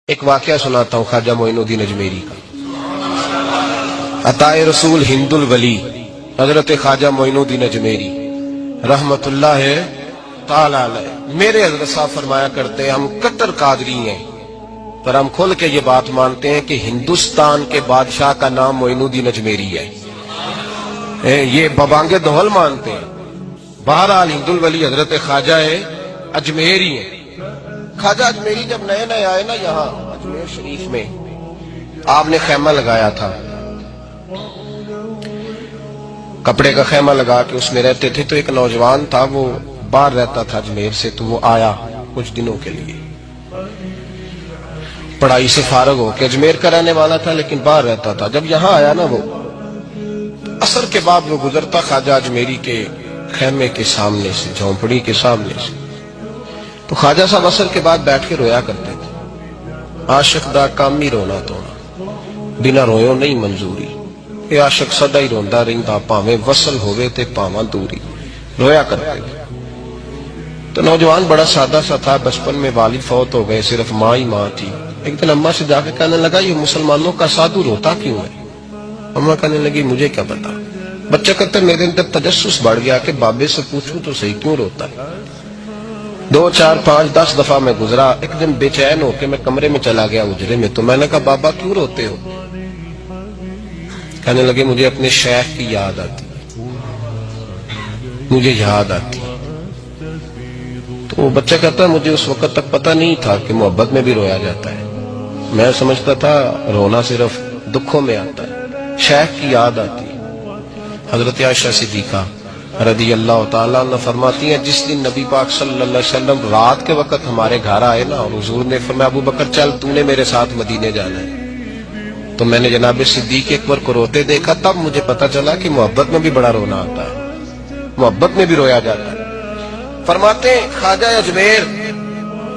ایک واقعہ سناتا ہوں خواجہ معین الدین اجمیری کا۔ عطائے رسول ہند الولی حضرت خواجہ معین الدین اجمیری رحمت اللہ تعالی علیہ، میرے حضرت صاحب فرمایا کرتے ہیں ہم کٹر قادری ہیں، پر ہم کھل کے یہ بات مانتے ہیں کہ ہندوستان کے بادشاہ کا نام معین الدین اجمیری ہے۔ یہ ببانگ دہل مانتے ہیں۔ بہرحال ہند الولی حضرت خواجہ اجمیری ہیں۔ خواجہ اجمیری جب نئے نئے آئے نا یہاں اجمیر شریف میں، آپ نے خیمہ لگایا تھا، کپڑے کا خیمہ لگا کے اس میں رہتے تھے۔ تو ایک نوجوان تھا، وہ باہر رہتا تھا اجمیر سے، تو وہ آیا کچھ دنوں کے لیے، پڑھائی سے فارغ ہو کے اجمیر کا رہنے والا تھا لیکن باہر رہتا تھا۔ جب یہاں آیا نا، وہ عصر کے بعد وہ گزرتا خواجہ اجمیری کے خیمے کے سامنے سے، جھونپڑی کے سامنے سے، تو خواجہ صاحب عصر کے بعد بیٹھ کے رویا کرتے تھے۔ عاشق دا کام ہی رونا تونا، بنا رویوں نہیں منظوری، اے عاشق سدا ہی روندا رہندا، پاویں وصل ہوئے تے پاواں دوری، رویا کرتے تھے۔ تو نوجوان بڑا سادہ سا تھا، بچپن میں والد فوت ہو گئے، صرف ماں ہی ماں تھی۔ ایک دن اماں سے جا کے کہنے لگا یہ مسلمانوں کا سادھو روتا کیوں ہے؟ اماں کہنے لگی مجھے کیا پتا۔ بچہ کہتا میرے اندر تجسس بڑھ گیا کہ بابے سے پوچھوں تو صحیح کیوں روتا ہے۔ 2 4 5 10 دفعہ میں گزرا، ایک دن بے چین ہو کے میں کمرے میں چلا گیا اجرے میں، تو میں نے کہا بابا کیوں روتے ہو؟ کہنے لگے مجھے اپنے شیخ کی یاد آتی، مجھے یاد آتی۔ تو وہ بچہ کہتا ہے مجھے اس وقت تک پتہ نہیں تھا کہ محبت میں بھی رویا جاتا ہے، میں سمجھتا تھا رونا صرف دکھوں میں آتا ہے، شیخ کی یاد آتی ہے۔ حضرت عائشہ صدیقہ رضی اللہ تعالیٰ عنہ فرماتی ہیں جس دن نبی پاک صلی اللہ علیہ وسلم رات کے وقت ہمارے گھر آئے نا، اور حضور نے فرمایا ابو بکر چل تو نے میرے ساتھ مدینے جانا ہے، تو میں نے جناب صدیق اکبر کو روتے دیکھا، تب مجھے پتا چلا کہ محبت میں بھی بڑا رونا آتا ہے، محبت میں بھی رویا جاتا ہے۔ فرماتے ہیں خواجہ اجمیر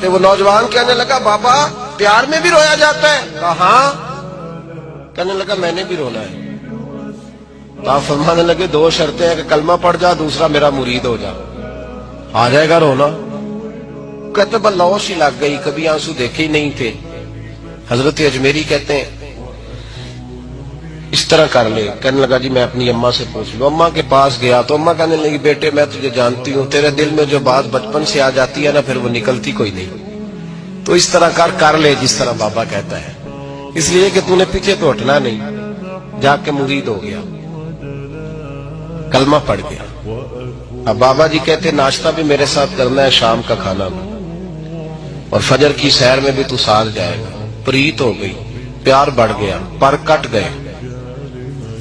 کہ وہ نوجوان کہنے لگا بابا پیار میں بھی رویا جاتا ہے؟ کہا ہاں۔ کہنے لگا میں نے بھی رونا ہے۔ تو آپ فرمانے لگے 2 شرطیں ہیں کہ کلمہ پڑھ جا، دوسرا میرا مرید ہو جا، آ جائے گا رونا۔ کہتے بس لوش ہی لگ گئی، کبھی آنسو دیکھے ہی نہیں تھے۔ حضرت اجمیری کہتے ہیں اس طرح کر لے۔ کہنے لگا جی میں اپنی اماں سے پوچھ لوں۔ اماں کے پاس گیا تو اماں کہنے لگی بیٹے میں تجھے جانتی ہوں، تیرے دل میں جو بات بچپن سے آ جاتی ہے نا پھر وہ نکلتی کوئی نہیں، تو اس طرح کر لے جس طرح بابا کہتا ہے، اس لیے کہ تو نے پیچھے تو ہٹنا نہیں۔ جا کے مرید ہو گیا، کلمہ پڑھ گیا۔ اب بابا جی کہتے ناشتہ بھی میرے ساتھ کرنا ہے، شام کا کھانا بھی، اور فجر کی سیر میں بھی تو ساتھ جائے گا۔ پریت ہو گئی، پیار بڑھ گیا، پر کٹ گئے،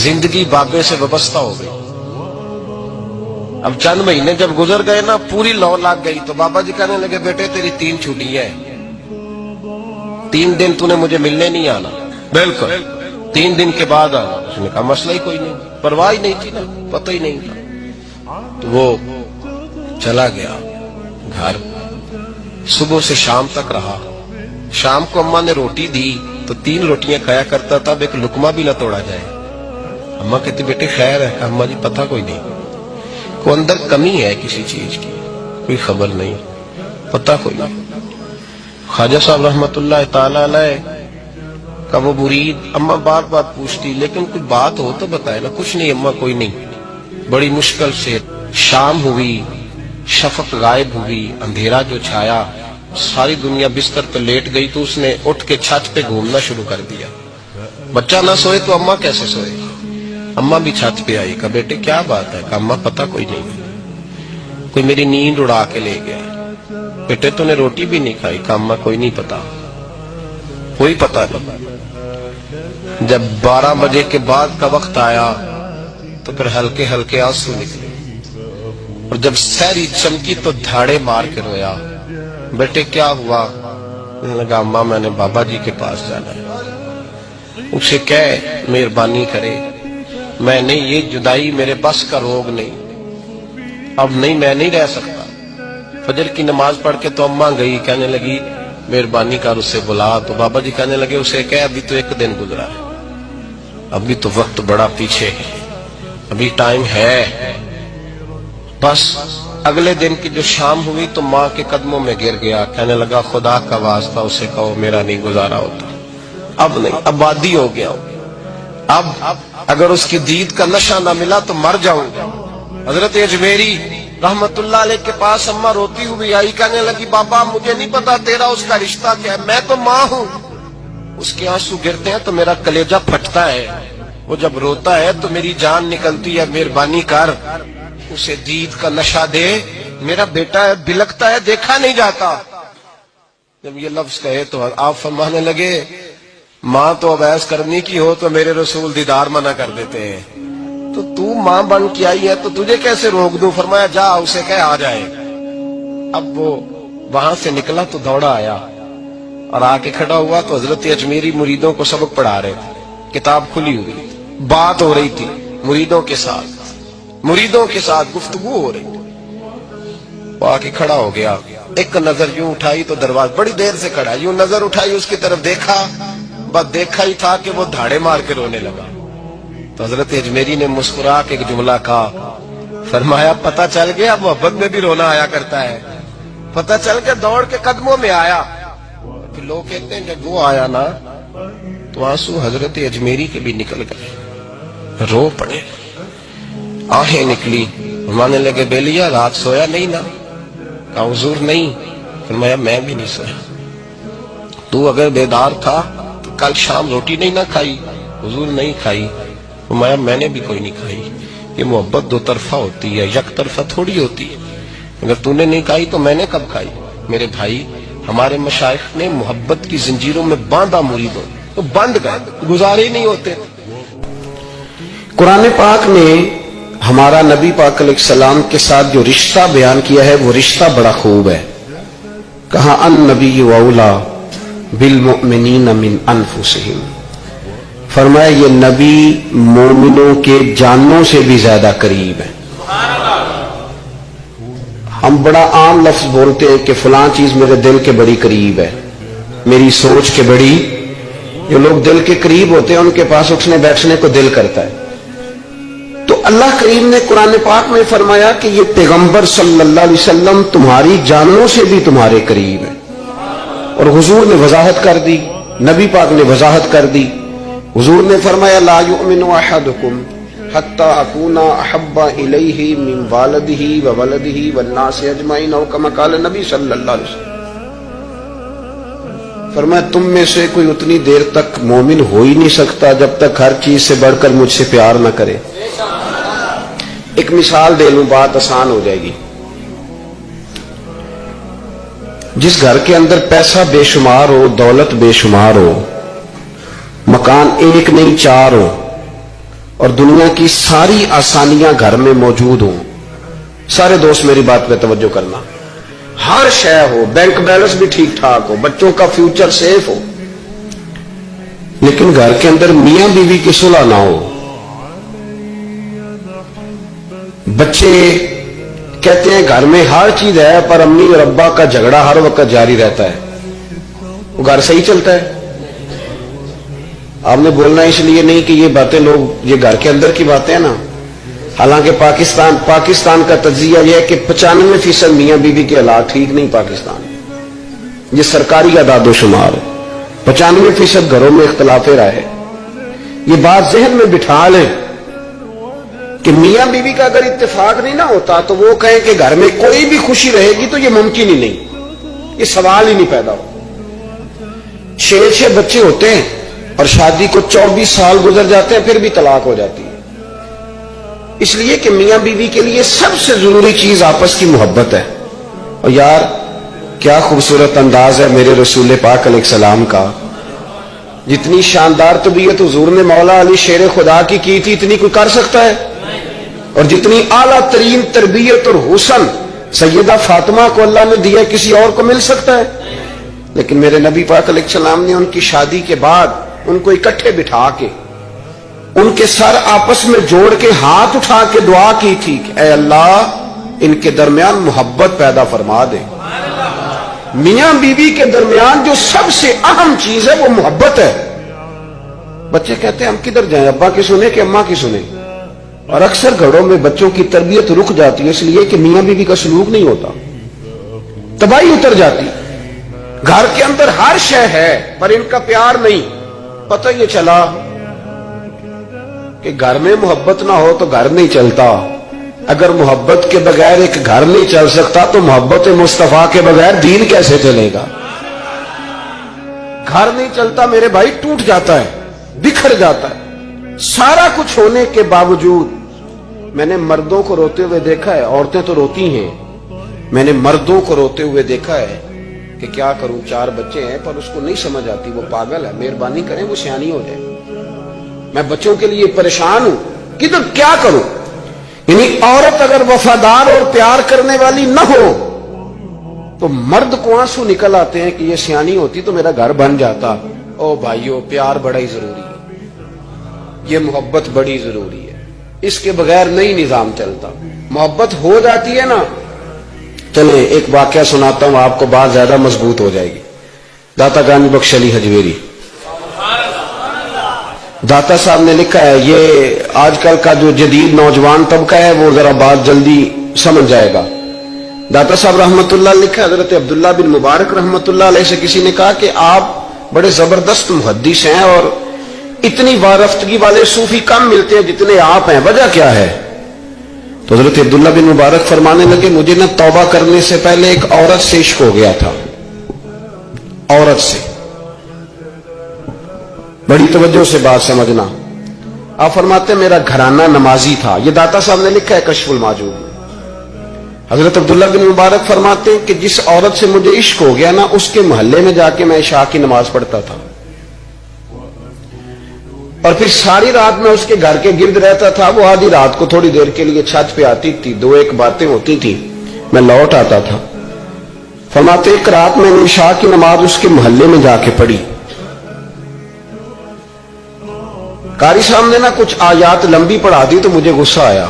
زندگی بابے سے وابستہ ہو گئی۔ اب چند مہینے جب گزر گئے نا، پوری لو لگ گئی، تو بابا جی کہنے لگے بیٹے تیری 3 چھٹیاں ہیں، 3 دن تو نے مجھے ملنے نہیں آنا، بالکل 3 دن کے بعد آنا۔ اس نے کہا مسئلہ ہی کوئی نہیں، پرواہ ہی نہیں تھی نا، پتہ ہی نہیں تھا۔ تو وہ چلا گیا گھر، صبح سے شام تک رہا۔ شام کو اماں نے روٹی دی تو 3 روٹیاں کھایا کرتا تھا، اب ایک لقمہ بھی نہ توڑا جائے۔ اماں کہتی بیٹے خیر ہے؟ کہ اماں جی پتہ کوئی نہیں، کوئی اندر کمی ہے کسی چیز کی، کوئی خبر نہیں، پتہ کوئی نہیں۔ خواجہ صاحب رحمت اللہ تعالی علیہ کا وہ مرید، اماں بار بار پوچھتی لیکن کوئی بات ہو تو بتائے نا۔ کچھ نہیں اماں کوئی نہیں۔ بڑی مشکل سے شام ہوئی، شفق غائب ہوئی، اندھیرا جو چھایا، ساری دنیا بستر پہ لیٹ گئی، تو اس نے اٹھ کے چھت پہ گھومنا شروع کر دیا۔ بچہ نہ سوئے تو اماں کیسے سوئے؟ اماں بھی چھت پہ آئی، کہا بیٹے کیا بات ہے؟ کہا اماں پتہ کوئی نہیں، کوئی میری نیند اڑا کے لے گیا۔ بیٹے تو نے روٹی بھی نہیں کھائی؟ کہا اماں کوئی نہیں پتا، کوئی پتہ نہیں۔ جب 12 بجے کے بعد کا وقت آیا تو پھر ہلکے ہلکے آنسو نکلے، اور جب سحری چمکی تو دھاڑے مار کے رویا۔ بیٹے کیا ہوا؟ کہنے لگا اماں میں نے بابا جی کے پاس جانا ہے، اسے کہہ مہربانی کرے، میں نے یہ جدائی میرے بس کا روگ نہیں، اب نہیں میں نہیں رہ سکتا۔ فجر کی نماز پڑھ کے تو اماں گئی، کہنے لگی مہربانی کر اسے بلا۔ تو بابا جی کہنے لگے اسے کہہ ابھی تو 1 دن گزرا ہے، ابھی تو وقت بڑا پیچھے ہے، ابھی ٹائم ہے، بس اگلے دن کی جو شام ہوئی تو ماں کے قدموں میں گر گیا، کہنے لگا خدا کا واسطہ اسے کہو میرا نہیں گزارا ہوتا، اب نہیں، اب عادی ہو گیا، اب اگر اس کی دید کا نشہ نہ ملا تو مر جاؤں گا۔ حضرت اجمیری رحمت اللہ علیہ کے پاس اماں روتی ہوئی آئی، کہنے لگی بابا مجھے نہیں پتا تیرا اس کا رشتہ کیا ہے، میں تو ماں ہوں۔ اس کے آنسو گرتے ہیں تو میرا کلیجہ پھٹتا ہے، وہ جب روتا ہے تو میری جان نکلتی ہے، مہربانی کر اسے دید کا نشہ دے، میرا بیٹا ہے بلکتا ہے دیکھا نہیں جاتا۔ جب یہ لفظ کہے تو آپ فرمانے لگے ماں تو اب ایس کرنی کی ہو تو میرے رسول دیدار منع کر دیتے ہیں، تو ماں بن کے آئی ہے تو تجھے کیسے روک دوں؟ فرمایا جا اسے کہہ آ جائے۔ اب وہ وہاں سے نکلا تو دوڑا آیا اور آ کے کھڑا ہوا تو حضرت اجمیری مریدوں کو سبق پڑھا رہے تھے، کتاب کھلی ہوئی، بات ہو رہی تھی مریدوں کے ساتھ گفتگو ہو رہی تھی۔ وہ آ کے کھڑا ہو گیا، ایک نظر یوں اٹھائی تو دروازہ، بڑی دیر سے کھڑا، یوں نظر اٹھائی اس کی طرف دیکھا، بس دیکھا ہی تھا کہ وہ دھاڑے مار کے رونے لگا۔ تو حضرت اجمیری نے مسکرا کے ایک جملہ کہا، فرمایا پتہ چل گیا محبت میں بھی رونا آیا کرتا ہے، پتہ چل کے دوڑ کے قدموں میں آیا۔ پھر لوگ کہتے ہیں جب وہ آیا نا تو آنسو حضرت اجمیری کے بھی نکل گئے، رو پڑے، آہیں نکلی، فرمانے لگے بیلیا رات سویا نہیں نا؟ کہا حضور نہیں۔ فرمایا میں بھی نہیں سویا۔ تو اگر بیدار تھا تو کل شام روٹی نہیں نہ کھائی؟ حضور نہیں کھائی۔ فرمایا میں نے بھی کوئی نہیں کھائی۔ یہ محبت دو طرفہ ہوتی ہے، یک طرفہ تھوڑی ہوتی ہے، اگر تو نے نہیں کھائی تو میں نے کب کھائی؟ میرے بھائی ہمارے مشائخ نے محبت کی زنجیروں میں باندھا مریدوں تو بند گئے، گزارے ہی نہیں ہوتے۔ قرآن پاک نے ہمارا نبی پاک علیہ السلام کے ساتھ جو رشتہ بیان کیا ہے وہ رشتہ بڑا خوب ہے۔ کہا النبی اولا بالمؤمنین من انفسہم، فرمایا یہ نبی مومنوں کے جانوں سے بھی زیادہ قریب ہے۔ ہم بڑا عام لفظ بولتے ہیں کہ فلاں چیز میرے دل کے بڑی قریب ہے، میری سوچ کے بڑی، جو لوگ دل کے قریب ہوتے ہیں ان کے پاس اٹھنے بیٹھنے کو دل کرتا ہے۔ تو اللہ کریم نے قرآن پاک میں فرمایا کہ یہ پیغمبر صلی اللہ علیہ وسلم تمہاری جانوں سے بھی تمہارے قریب ہے، اور حضور نے وضاحت کر دی، نبی پاک نے وضاحت کر دی۔ حضور نے فرمایا لا یؤمن احدکم حتی اکون احب الیہ من والدہ وولدہ والناس اجمعین، او کما قال نبی صلی اللہ علیہ وسلم۔ فرمایا تم میں سے کوئی اتنی دیر تک مومن ہو ہی نہیں سکتا جب تک ہر چیز سے بڑھ کر مجھ سے پیار نہ کرے۔ ایک مثال دے لوں، بات آسان ہو جائے گی۔ جس گھر کے اندر پیسہ بے شمار ہو، دولت بے شمار ہو، مکان ایک نہیں چار ہو، اور دنیا کی ساری آسانیاں گھر میں موجود ہوں، سارے دوست میری بات پہ توجہ کرنا، ہر شے ہو، بینک بیلنس بھی ٹھیک ٹھاک ہو، بچوں کا فیوچر سیف ہو، لیکن گھر کے اندر میاں بیوی کی صلح نہ ہو، بچے کہتے ہیں گھر میں ہر چیز ہے پر امی اور ابا کا جھگڑا ہر وقت جاری رہتا ہے، وہ گھر صحیح چلتا ہے؟ آپ نے بولنا اس لیے نہیں کہ یہ باتیں لوگ، یہ گھر کے اندر کی باتیں ہیں نا، حالانکہ پاکستان کا تجزیہ یہ ہے کہ 95% میاں بیوی کے حالات ٹھیک نہیں پاکستان، یہ سرکاری اعداد و شمار ہے، 95% گھروں میں اختلاف رائے۔ یہ بات ذہن میں بٹھا لیں کہ میاں بیوی کا اگر اتفاق نہیں نہ ہوتا تو وہ کہیں کہ گھر میں کوئی بھی خوشی رہے گی تو یہ ممکن ہی نہیں، یہ سوال ہی نہیں پیدا ہو۔ 6 بچے ہوتے ہیں اور شادی کو 24 سال گزر جاتے ہیں پھر بھی طلاق ہو جاتی ہے، اس لیے کہ میاں بیوی کے لیے سب سے ضروری چیز آپس کی محبت ہے۔ اور یار کیا خوبصورت انداز ہے میرے رسول پاک علیہ السلام کا، جتنی شاندار طبیعت حضور نے مولا علی شیر خدا کی تھی اتنی کوئی کر سکتا ہے؟ اور جتنی اعلیٰ ترین تربیت اور حسن سیدہ فاطمہ کو اللہ نے دیا کسی اور کو مل سکتا ہے؟ لیکن میرے نبی پاک علیہ السلام نے ان کی شادی کے بعد ان کو اکٹھے بٹھا کے ان کے سر آپس میں جوڑ کے ہاتھ اٹھا کے دعا کی تھی کہ اے اللہ ان کے درمیان محبت پیدا فرما دے۔ میاں بیوی کے درمیان جو سب سے اہم چیز ہے وہ محبت ہے۔ بچے کہتے ہیں ہم کدھر جائیں، ابا کی سنیں کہ اماں کی سنیں؟ اور اکثر گھروں میں بچوں کی تربیت رک جاتی ہے اس لیے کہ میاں بیوی کا سلوک نہیں ہوتا، تباہی اتر جاتی۔ گھر کے اندر ہر شے ہے پر ان کا پیار نہیں۔ پتہ یہ چلا کہ گھر میں محبت نہ ہو تو گھر نہیں چلتا۔ اگر محبت کے بغیر ایک گھر نہیں چل سکتا تو محبت مصطفیٰ کے بغیر دین کیسے چلے گا؟ گھر نہیں چلتا میرے بھائی، ٹوٹ جاتا ہے، بکھر جاتا ہے۔ سارا کچھ ہونے کے باوجود میں نے مردوں کو روتے ہوئے دیکھا ہے، عورتیں تو روتی ہیں، میں نے مردوں کو روتے ہوئے دیکھا ہے کہ کیا کروں، 4 بچے ہیں پر اس کو نہیں سمجھ آتی، وہ پاگل ہے، مہربانی کریں وہ سیانی ہو جائے، میں بچوں کے لیے پریشان ہوں، کدھر کیا کروں؟ یعنی عورت اگر وفادار اور پیار کرنے والی نہ ہو تو مرد کو آنسو نکل آتے ہیں کہ یہ سیانی ہوتی تو میرا گھر بن جاتا۔ او بھائیو، پیار بڑا ہی ضروری ہے، یہ محبت بڑی ضروری ہے، اس کے بغیر نہیں نظام چلتا۔ محبت ہو جاتی ہے نا، چلیں ایک واقعہ سناتا ہوں آپ کو، بات زیادہ مضبوط ہو جائے گی۔ داتا گانج بخش علی حجویری، داتا صاحب نے لکھا ہے، یہ آج کل کا جو جدید نوجوان طبقہ ہے وہ ذرا بات جلدی سمجھ جائے گا۔ داتا صاحب رحمت اللہ لکھا، حضرت عبداللہ بن مبارک رحمت اللہ علیہ سے کسی نے کہا کہ آپ بڑے زبردست محدث ہیں اور اتنی وارفتگی والے صوفی کم ملتے ہیں جتنے آپ ہیں، وجہ کیا ہے؟ تو حضرت عبداللہ بن مبارک فرمانے لگے، مجھے نہ توبہ کرنے سے پہلے ایک عورت سے عشق ہو گیا تھا، عورت سے۔ بڑی توجہ سے بات سمجھنا۔ آپ فرماتے ہیں میرا گھرانہ نمازی تھا، یہ داتا صاحب نے لکھا ہے کشف الماجوب میں۔ حضرت عبداللہ بن مبارک فرماتے ہیں کہ جس عورت سے مجھے عشق ہو گیا نا، اس کے محلے میں جا کے میں عشاء کی نماز پڑھتا تھا، اور پھر ساری رات میں اس کے گھر کے گرد رہتا تھا۔ وہ آدھی رات کو تھوڑی دیر کے لیے چھت پہ آتی تھی، 2-1 باتیں ہوتی تھی، میں لوٹ آتا تھا۔ فرماتے ایک رات میں نے عشاء کی نماز اس کے محلے میں جا کے پڑھی، قاری صاحب نے نا کچھ آیات لمبی پڑھا دی تو مجھے غصہ آیا۔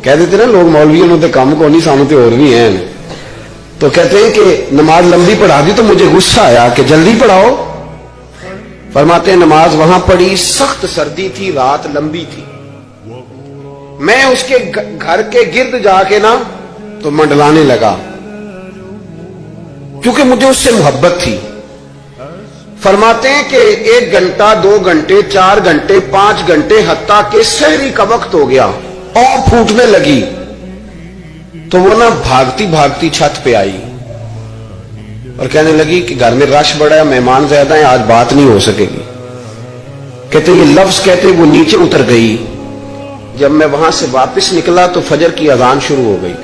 کہہ دیتے نا لوگ مولویوں نے کام کو نہیں، سامنے اور بھی ہیں، تو کہتے ہیں کہ نماز لمبی پڑھا دی تو مجھے غصہ آیا کہ جلدی پڑھاؤ۔ فرماتے ہیں نماز وہاں پڑھی، سخت سردی تھی، رات لمبی تھی، میں اس کے گھر کے گرد جا کے نا تو منڈلانے لگا کیونکہ مجھے اس سے محبت تھی۔ فرماتے ہیں کہ 1 گھنٹہ 2 گھنٹے 4 گھنٹے 5 گھنٹے حتیٰ کہ سحری کا وقت ہو گیا اور پھوٹنے لگی، تو وہ نا بھاگتی بھاگتی چھت پہ آئی اور کہنے لگی کہ گھر میں رش بڑا ہے، مہمان زیادہ ہیں، آج بات نہیں ہو سکے گی۔ کہتے یہ لفظ کہتے وہ نیچے اتر گئی۔ جب میں وہاں سے واپس نکلا تو فجر کی اذان شروع ہو گئی۔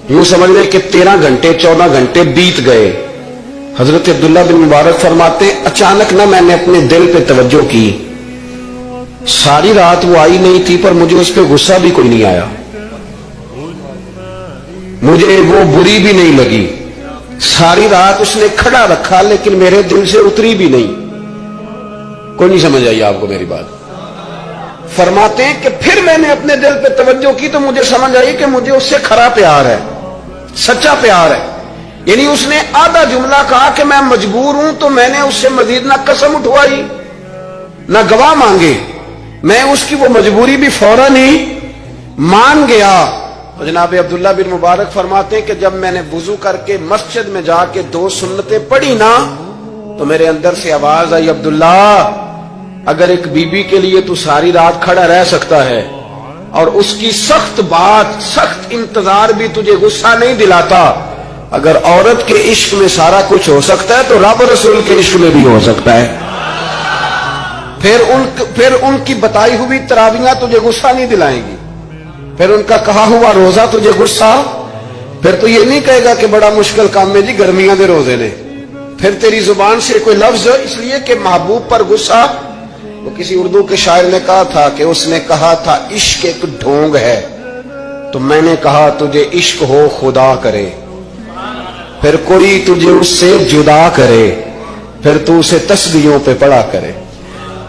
یوں سمجھ لیں کہ 13 گھنٹے 14 گھنٹے بیت گئے۔ حضرت عبداللہ بن مبارک فرماتے ہیں اچانک نہ میں نے اپنے دل پہ توجہ کی، ساری رات وہ آئی نہیں تھی پر مجھے اس پہ غصہ بھی کوئی نہیں آیا، مجھے وہ بری بھی نہیں لگی، ساری رات اس نے کھڑا رکھا لیکن میرے دل سے اتری بھی نہیں۔ کوئی نہیں سمجھ آئی آپ کو میری بات؟ فرماتے ہیں کہ پھر میں نے اپنے دل پہ توجہ کی تو مجھے سمجھ آئی کہ مجھے اس سے کھرا پیار ہے، سچا پیار ہے۔ یعنی اس نے آدھا جملہ کہا کہ میں مجبور ہوں، تو میں نے اس سے مزید نہ قسم اٹھوائی نہ گواہ مانگے، میں اس کی وہ مجبوری بھی فوراً ہی مان گیا۔ تو جناب عبداللہ بن مبارک فرماتے ہیں کہ جب میں نے وضو کر کے مسجد میں جا کے 2 سنتیں پڑھی نا تو میرے اندر سے آواز آئی، عبداللہ اگر ایک بی بی کے لیے تو ساری رات کھڑا رہ سکتا ہے اور اس کی سخت بات سخت انتظار بھی تجھے غصہ نہیں دلاتا، اگر عورت کے عشق میں سارا کچھ ہو سکتا ہے تو رب رسول کے عشق میں بھی ہو سکتا ہے۔ پھر ان کی بتائی ہوئی تراویحاں تجھے غصہ نہیں دلائیں گی، پھر ان کا کہا ہوا روزہ تجھے غصہ، پھر تو یہ نہیں کہے گا کہ بڑا مشکل کام ہے جی گرمیاں دے روزے نے، پھر تیری زبان سے کوئی لفظ، اس لیے کہ محبوب پر غصہ۔ وہ کسی اردو کے شاعر نے کہا تھا کہ اس نے کہا تھا عشق ایک ڈھونگ ہے، تو میں نے کہا تجھے عشق ہو خدا کرے، پھر کوئی تجھے اس سے جدا کرے، پھر تو اسے تسبیحوں پہ پڑا کرے،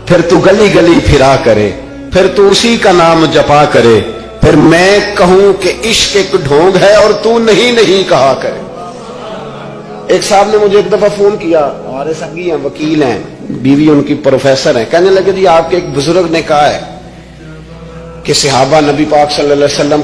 پھر تو گلی گلی پھرا کرے، پھر تو اسی کا نام جپا کرے، پھر میں کہوں کہ عشق ایک ڈھونگ ہے اور تو نہیں کہا کرے۔ ایک صاحب نے مجھے ایک دفعہ فون کیا، ہمارے سنگی ہیں، وکیل ہیں، بیوی ان کی پروفیسر ہیں، کہنے لگے جی آپ کے ایک بزرگ نے کہا ہے کہ صحابہ نبی پاک صلی اللہ علیہ وسلم